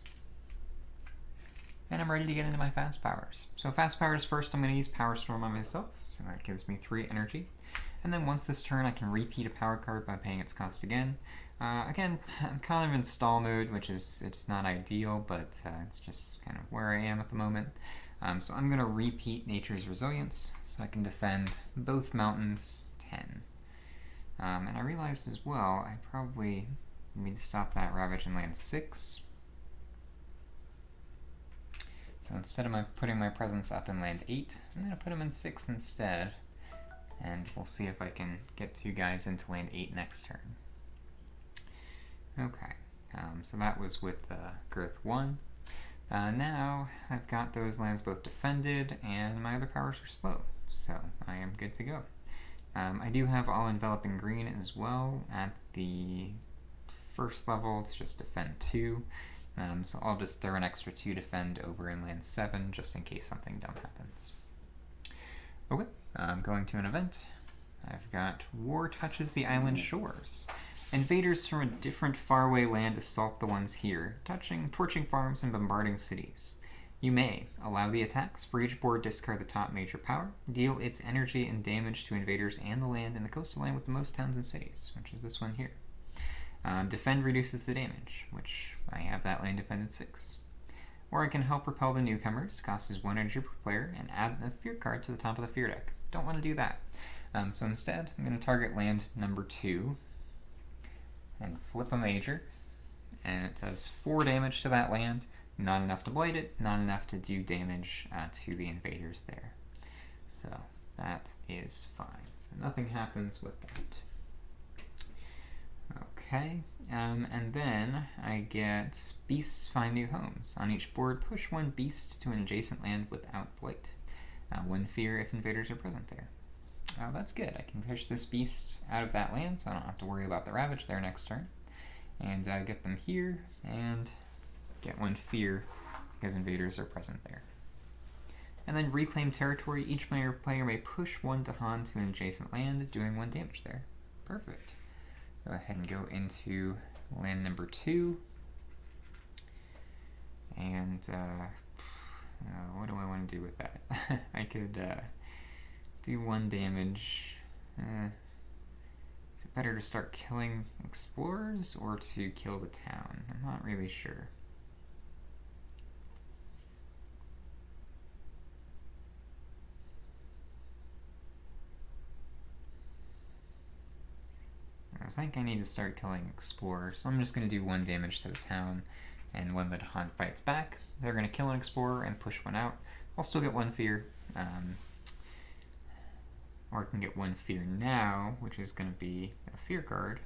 And I'm ready to get into my fast powers. So fast powers first, I'm going to use Power Storm on myself, so that gives me 3 energy. And then once this turn, I can repeat a power card by paying its cost again. Again, I'm kind of in stall mode, which is it's not ideal, but it's just kind of where I am at the moment. So I'm going to repeat Nature's Resilience, so I can defend both mountains 10. And I realized as well, I probably need to stop that Ravage in land 6. So instead of putting my presence up in land 8, I'm going to put them in 6 instead. And we'll see if I can get 2 guys into land 8 next turn. Okay, so that was with Growth 1. Now I've got those lands both defended and my other powers are slow, so I am good to go. I do have All Enveloping Green as well at the first level. It's just defend 2. So I'll just throw an extra 2 defend over in land 7 just in case something dumb happens. Okay, I'm going to an event. I've got War Touches the Island Shores. Invaders from a different faraway land assault the ones here, torching farms and bombarding cities. You may allow the attacks. For each board, discard the top major power. Deal its energy and damage to invaders and the land in the coastal land with the most towns and cities, which is this one here. Defend reduces the damage, which I have that land defended 6. Or I can help repel the newcomers, cost is 1 energy per player, and add a fear card to the top of the fear deck. Don't want to do that. So instead, I'm going to target land number 2 and flip a major, and it does 4 damage to that land. Not enough to blight it, not enough to do damage to the invaders there. So that is fine. So nothing happens with that. Okay, and then I get Beasts Find New Homes. On each board, push 1 beast to an adjacent land without blight. 1 fear if invaders are present there. That's good. I can push this beast out of that land, so I don't have to worry about the Ravage there next turn. and get them here, and get 1 fear because invaders are present there. And then reclaim territory. Each player may push 1 Dahan to an adjacent land, doing 1 damage there. Perfect. Go ahead and go into land number 2. And what do I want to do with that? I could do 1 damage. Is it better to start killing explorers or to kill the town? I'm not really sure. I think I need to start killing explorers, so I'm just going to do 1 damage to the town, and when the Dahan fights back, they're going to kill an explorer and push 1 out. I'll still get 1 fear, or I can get 1 fear now, which is going to be a fear card,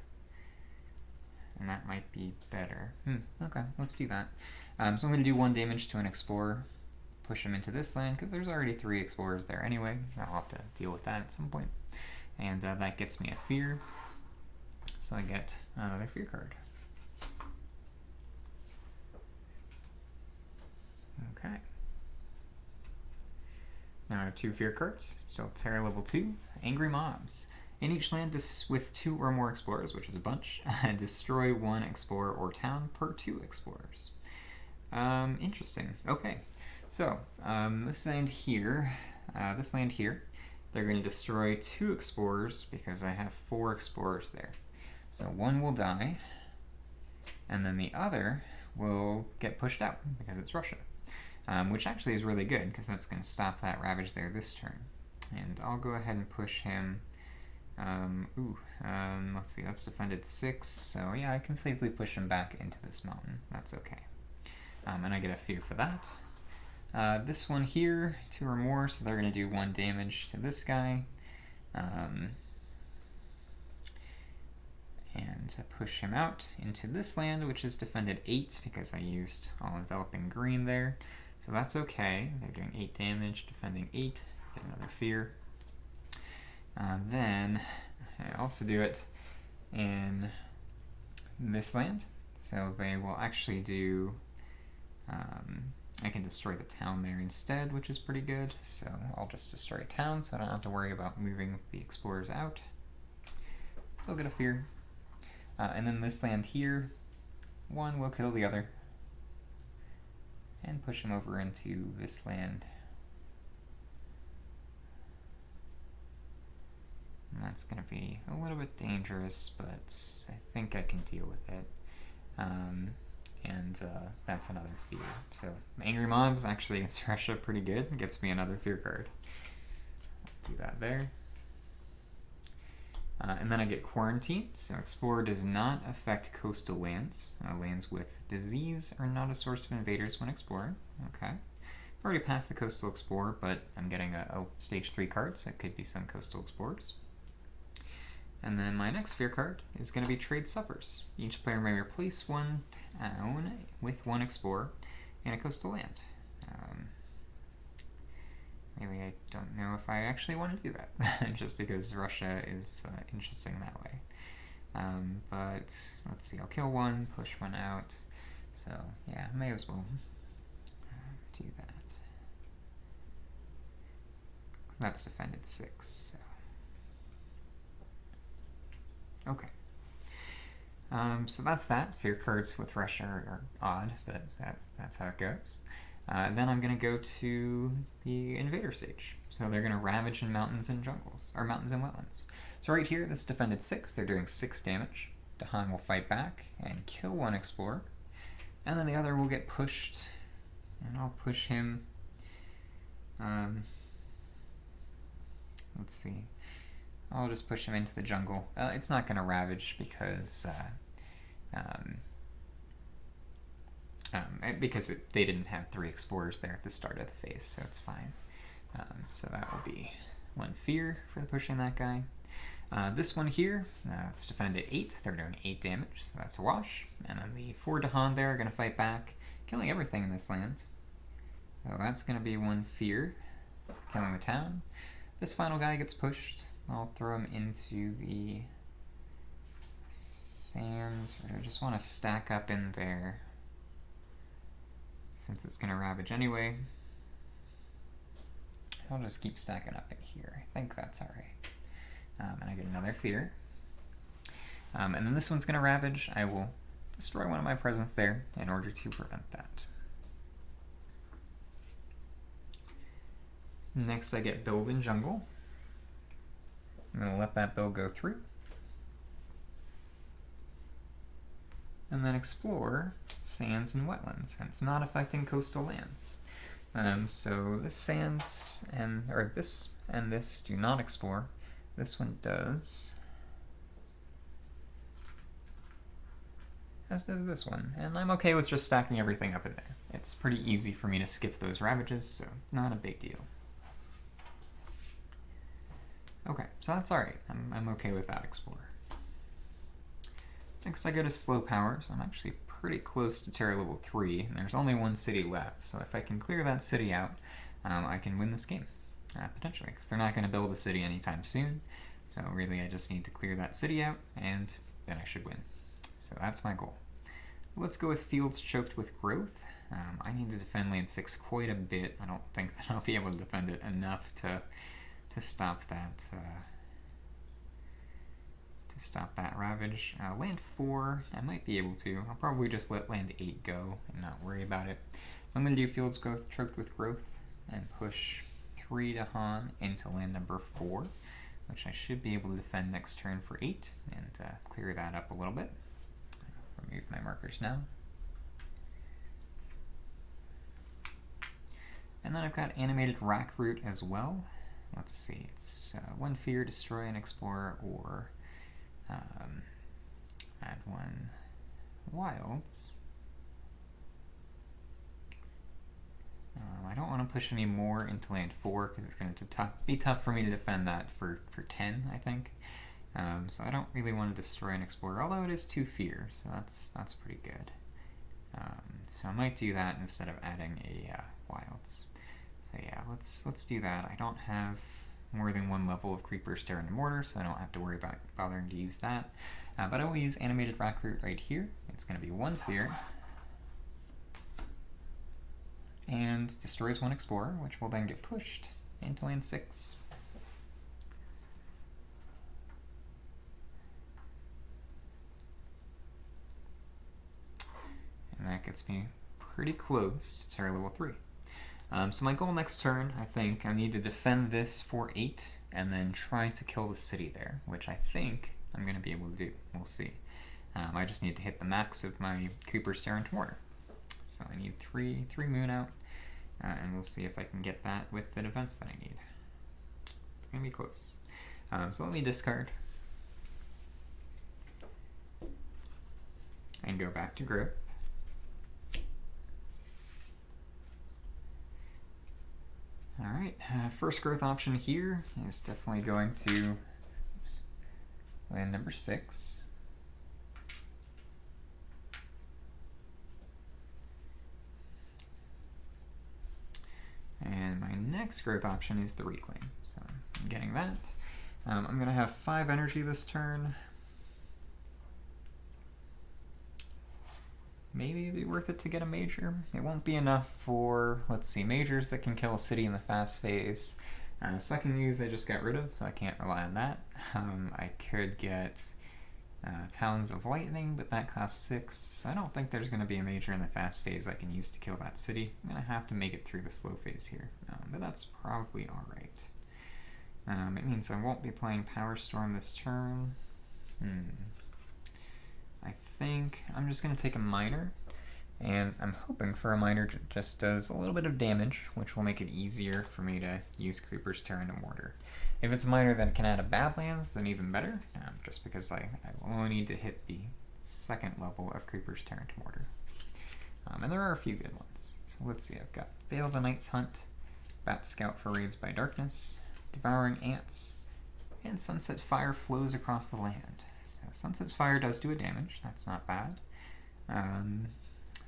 and that might be better. Okay, let's do that. So I'm going to do 1 damage to an explorer, push him into this land, because there's already 3 explorers there anyway. I'll have to deal with that at some point. And that gets me a fear. So I get another fear card. Okay. Now I have 2 fear cards. Still Terror level 2. Angry Mobs. In each land with 2 or more explorers, which is a bunch, destroy 1 explorer or town per 2 explorers. Interesting. Okay. So this land here, they're going to destroy 2 explorers because I have 4 explorers there. So 1 will die, and then the other will get pushed out because it's Russia, which actually is really good because that's going to stop that ravage there this turn. And I'll go ahead and push him. Let's see, that's defended 6, so yeah, I can safely push him back into this mountain. That's okay. And I get a fear for that. This one here, 2 or more, so they're going to do 1 damage to this guy. And to push him out into this land, which is defended 8 because I used all enveloping green there. So that's okay. They're doing 8 damage, defending 8, get another fear. Then I also do it in this land. So they will actually do, I can destroy the town there instead, which is pretty good. So I'll just destroy a town so I don't have to worry about moving the explorers out. Still get a fear. And then this land here, 1 will kill the other and push him over into this land. And that's going to be a little bit dangerous, but I think I can deal with it. That's another fear. So Angry Mobs actually against Russia pretty good. It gets me another fear card. I'll do that there. And then I get Quarantine. So Explorer does not affect coastal lands. Lands with disease are not a source of invaders when exploring. Okay. I've already passed the Coastal Explorer, but I'm getting a Stage 3 card, so it could be some Coastal Explorers. And then my next fear card is going to be Trade Suppers. Each player may replace 1 town with 1 explorer in a coastal land. Really, I don't know if I actually want to do that, just because Russia is interesting that way. But let's see, I'll kill 1, push 1 out. So yeah, may as well do that. That's defended 6. So. Okay. So that's that. Fear cards with Russia are odd, but that's how it goes. Then I'm going to go to the invader stage. So they're going to ravage in mountains and jungles, or mountains and wetlands. So right here, this defended 6. They're doing 6 damage. Dahan will fight back and kill 1 explorer. And then the other will get pushed, and I'll push him. Let's see. I'll just push him into the jungle. It's not going to ravage because they didn't have 3 explorers there at the start of the phase, so it's fine. So that will be 1 fear for pushing that guy. This one here, it's defended at 8. They're doing 8 damage, so that's a wash. And then the 4 Dahan there are going to fight back, killing everything in this land. So that's going to be 1 fear, killing the town. This final guy gets pushed. I'll throw him into the Sands, or do I just want to stack up in there? Since it's going to ravage anyway. I'll just keep stacking up in here. I think that's alright. And I get another fear. And then this one's going to ravage. I will destroy one of my presents there in order to prevent that. Next I get build in jungle. I'm going to let that build go through. And then explore sands and wetlands, and it's not affecting coastal lands. So this sands or this and this do not explore. This one does. As does this one, and I'm okay with just stacking everything up in there. It's pretty easy for me to skip those ravages, so not a big deal. Okay, so that's alright. I'm okay with that explorer. Next I go to slow power, so I'm actually pretty close to terror level 3, and there's only one city left, so if I can clear that city out, I can win this game, potentially, because they're not going to build a city anytime soon, so really I just need to clear that city out, and then I should win. So that's my goal. Let's go with fields choked with growth. I need to defend lane 6 quite a bit. I don't think that I'll be able to defend it enough to stop that ravage. Land 4, I might be able to. I'll probably just let land 8 go and not worry about it. So I'm going to do fields choked with growth and push 3 to Han into land number 4, which I should be able to defend next turn for 8 and clear that up a little bit. Remove my markers now. And then I've got animated rack root as well. Let's see, it's 1 fear, destroy an explorer, or add 1 wilds. I don't want to push any more into land 4 because it's going to be tough for me to defend that for 10, I think. So I don't really want to destroy an explorer, although it is 2 fear, so that's pretty good. So I might do that instead of adding a wilds. So yeah, let's do that. I don't have more than 1 level of creepers, terror, and mortar, so I don't have to worry about bothering to use that. But I will use animated rack root right here. It's going to be 1 fear. And destroys 1 explorer, which will then get pushed into lane 6. And that gets me pretty close to terror level 3. So my goal next turn, I think, I need to defend this for 8 and then try to kill the city there, which I think I'm going to be able to do. We'll see. I just need to hit the max of my creepers, terror, and mortar. So I need 3 moon out, and we'll see if I can get that with the defense that I need. It's going to be close. So let me discard and go back to growth. Alright, first growth option here is definitely going to land number 6. And my next growth option is the reclaim. So I'm getting that. I'm going to have 5 energy this turn. Maybe it'd be worth it to get a major. It won't be enough for, let's see, majors that can kill a city in the fast phase. Second use I just got rid of, so I can't rely on that. I could get Talons of Lightning, but that costs 6, so I don't think there's going to be a major in the fast phase I can use to kill that city. I'm going to have to make it through the slow phase here, but that's probably alright. It means I won't be playing Power Storm this turn. I think I'm just going to take a minor, and I'm hoping for a minor that just does a little bit of damage, which will make it easier for me to use Creeper's Terror and Mortar. If it's a minor that can add a Badlands, then even better, just because I will only need to hit the 2nd level of Creeper's Terror and Mortar. And there are a few good ones. So let's see, I've got Veil the Night's Hunt, Bat Scout for Raids by Darkness, Devouring Ants, and Sunset Fire Flows Across the Land. Sunset's Fire does do a damage, that's not bad.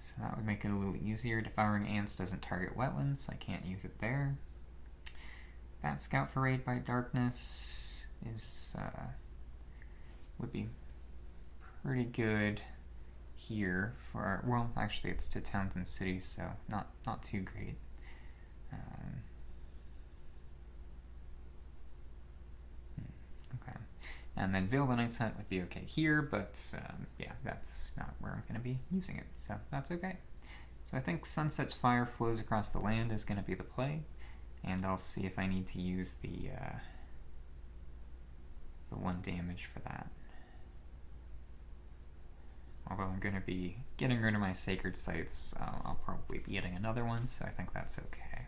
So that would make it a little easier. Devouring Ants doesn't target wetlands, so I can't use it there. Bat Scout for Raid by Darkness is would be pretty good here for, well, actually it's to towns and cities, so not too great. Okay. And then Veil the Night's Hut would be okay here, but yeah, that's not where I'm going to be using it, so that's okay. So I think Sunset's Fire flows across the land is going to be the play, and I'll see if I need to use the 1 damage for that. Although I'm going to be getting rid of my Sacred Sites, I'll probably be getting another one, so I think that's okay.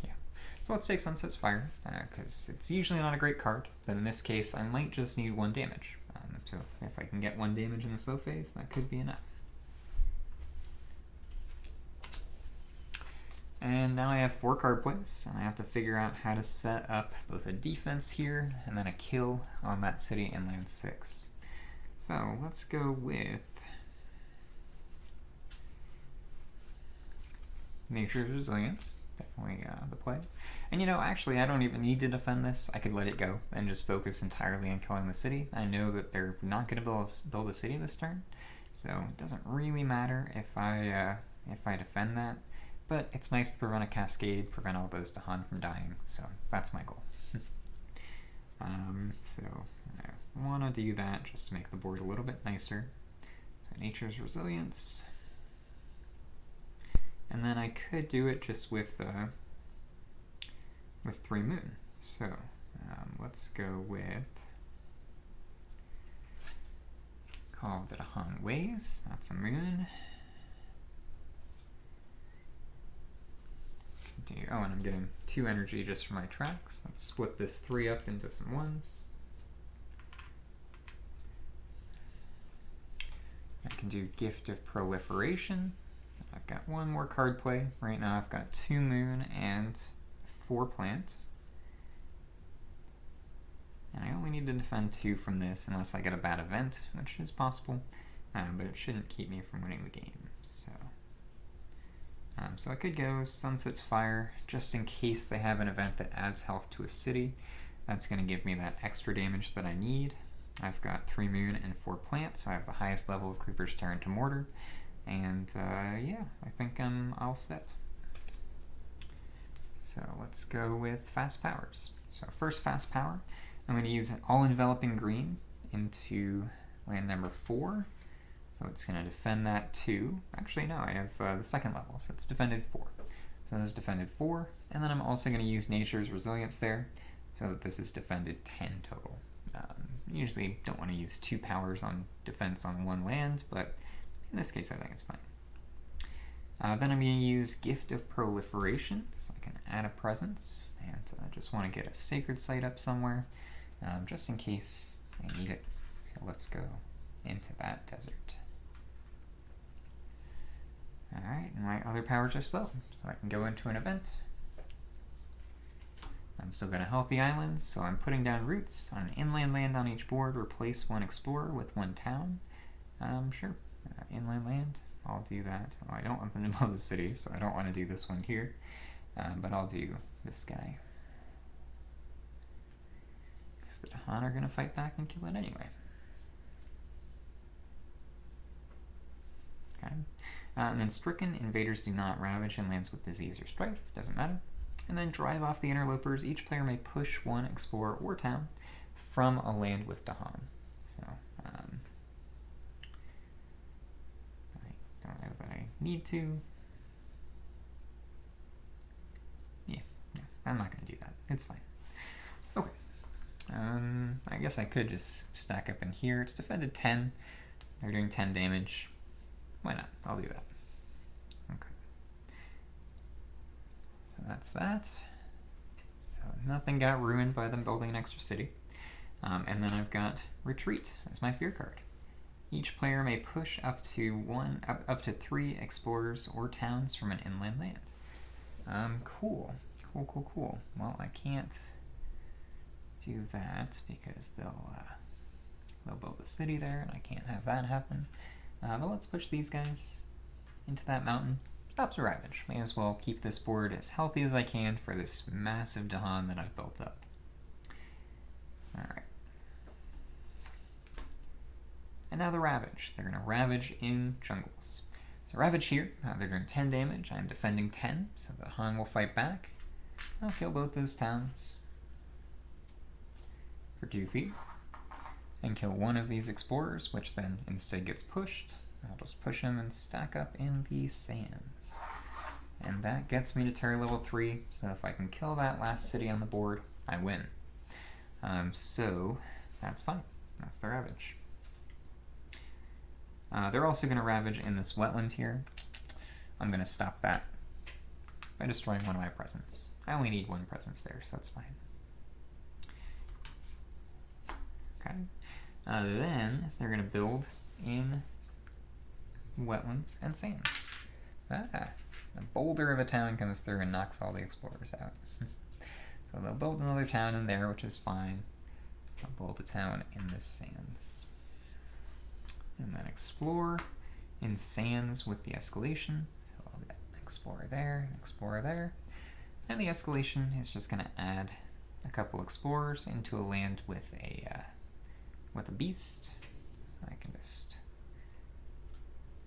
Yeah. So let's take Sunset's Fire, because it's usually not a great card, but in this case I might just need 1 damage. So if I can get 1 damage in the slow phase, that could be enough. And now I have 4 card plays, and I have to figure out how to set up both a defense here and then a kill on that city in land 6. So let's go with Nature's Resilience, definitely the play. And you know, actually I don't even need to defend this. I could let it go and just focus entirely on killing the city. I know that they're not going to build a city this turn, so it doesn't really matter if I defend that. But it's nice to prevent a cascade, prevent all those Dahan from dying, so that's my goal. So I want to do that just to make the board a little bit nicer. So Nature's Resilience. And then I could do it just with 3 Moon. So let's go with Call of the Dahan Ways. That's a moon. Oh, and I'm getting 2 energy just for my tracks. Let's split this 3 up into some 1s. I can do Gift of Proliferation. I've got 1 more card play. Right now I've got 2 moon and 4 plant. And I only need to defend 2 from this unless I get a bad event, which is possible. But it shouldn't keep me from winning the game. So I could go Sunset's Fire, just in case they have an event that adds health to a city. That's going to give me that extra damage that I need. I've got 3 moon and 4 plants, so I have the highest level of Creeper's Turn to Mortar. And yeah, I think I'm all set. So let's go with Fast Powers. So first Fast Power, I'm going to use All-Enveloping Green into land number 4. So it's going to defend that 2. Actually, no, I have the 2nd level, so it's defended 4. So this is defended 4, and then I'm also going to use Nature's Resilience there, so that this is defended 10 total. Usually don't want to use 2 powers on defense on 1 land, but in this case I think it's fine. Then I'm going to use Gift of Proliferation, so I can add a presence, and I just want to get a Sacred Site up somewhere, just in case I need it. So let's go into that desert. Alright, and my other powers are slow, so I can go into an event. I'm still going to health the islands, so I'm putting down roots on an inland land on each board, replace 1 explorer with 1 town. Sure, inland land, I'll do that. Well, I don't want them to build the city, so I don't want to do this one here, but I'll do this guy. Because the Dahan are going to fight back and kill it anyway. Okay. And then Stricken, invaders do not ravage and lands with disease or strife, doesn't matter. And then Drive Off the Interlopers, each player may push 1 explorer or town from a land with Dahan. So, I don't know that I need to. Yeah, no, I'm not going to do that. It's fine. Okay. I guess I could just stack up in here. It's defended 10. They're doing 10 damage. Why not? I'll do that. Okay. So that's that. So nothing got ruined by them building an extra city. And then I've got Retreat as my fear card. Each player may push up to 3 explorers or towns from an inland land. Cool. Cool. Well, I can't do that because they'll build a city there, and I can't have that happen. But let's push these guys into that mountain. Stops a ravage. May as well keep this board as healthy as I can for this massive Dahan that I've built up. Alright. And now the Ravage. They're going to Ravage in jungles. So Ravage here, they're doing 10 damage. I'm defending 10, so the Han will fight back. I'll kill both those towns for 2 feet. And kill one of these Explorers, which then instead gets pushed. I'll just push him and stack up in the sands. And that gets me to Terra level 3, so if I can kill that last city on the board, I win. So that's fine. That's the Ravage. They're also going to Ravage in this wetland here. I'm going to stop that by destroying one of my presents. I only need 1 presence there, so that's fine. Okay. Then they're going to build in wetlands and sands. A boulder of a town comes through and knocks all the Explorers out. So they'll build another town in there, which is fine. They'll build a town in the sands. And then explore in sands with the escalation. So I'll get an Explorer there, an Explorer there. And the escalation is just going to add a couple Explorers into a land with a beast. So I can just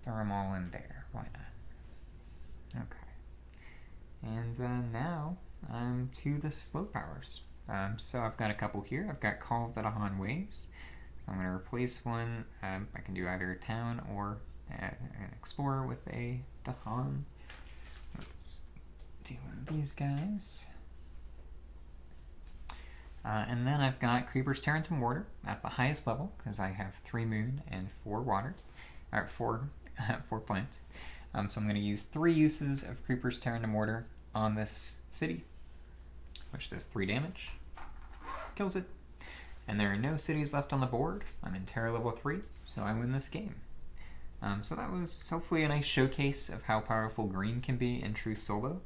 throw them all in there. Why not? Okay. And now I'm to the slow powers. So I've got a couple here. I've got Call of the Dahan Ways. So I'm going to replace one. I can do either a town or an Explorer with a Dahan. Let's do one of these guys. And then I've got Creepers Tear into Mortar at the highest level, because I have 3 moon and 4 water, or 4 plants. So I'm going to use 3 uses of Creepers Tear into Mortar on this city, which does 3 damage. Kills it. And there are no cities left on the board. I'm in Terra level 3, so I win this game. So that was hopefully a nice showcase of how powerful green can be in true solo.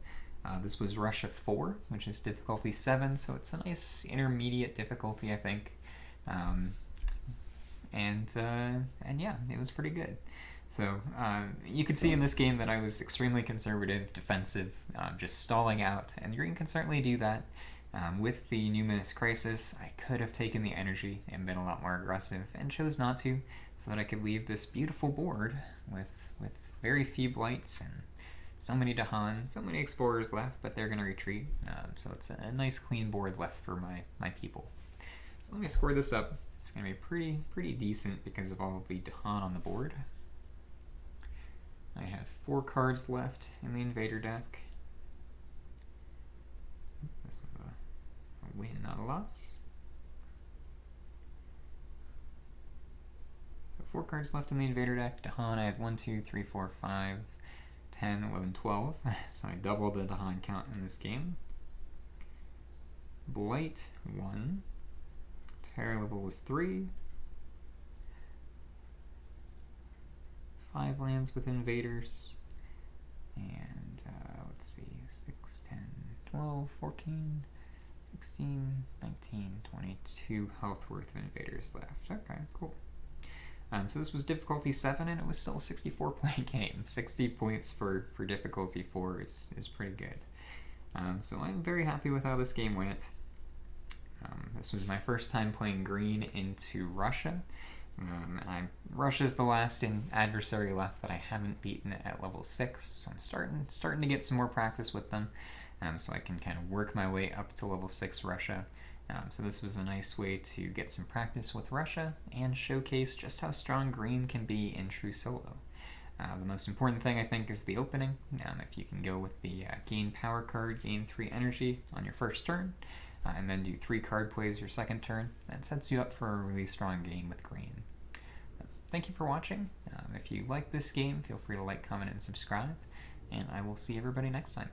This was Russia 4, which is difficulty 7, so it's a nice intermediate difficulty, I think. And yeah, it was pretty good. So you could see in this game that I was extremely conservative, defensive, just stalling out, and green can certainly do that. With the Numinous Crisis, I could have taken the energy and been a lot more aggressive, and chose not to, so that I could leave this beautiful board with very few blights and so many Dahan, so many Explorers left, but they're going to retreat. So it's a nice clean board left for my people. So let me score this up. It's going to be pretty decent because of all of the Dahan on the board. I have 4 cards left in the Invader deck. This was a win, not a loss. So 4 cards left in the Invader deck. Dahan, I have 1, 2, 3, 4, 5, 10, 11, 12. So I doubled the Dahan count in this game. Blight 1. Terror level was 3. 5 lands with invaders. And let's see, 6, 10, 12, 14, 16, 19, 22 health worth of invaders left. Okay, cool. So this was difficulty 7, and it was still a 64-point game. 60 points for difficulty 4 is pretty good. So I'm very happy with how this game went. This was my first time playing green into Russia. Russia is the last adversary left that I haven't beaten at level 6, so I'm starting to get some more practice with them, so I can kind of work my way up to level 6 Russia. So this was a nice way to get some practice with Russia and showcase just how strong green can be in true solo. The most important thing, I think, is the opening. If you can go with the gain power card, gain 3 energy on your first turn, and then do 3 card plays your second turn, that sets you up for a really strong game with green. Thank you for watching. If you like this game, feel free to like, comment, and subscribe, and I will see everybody next time.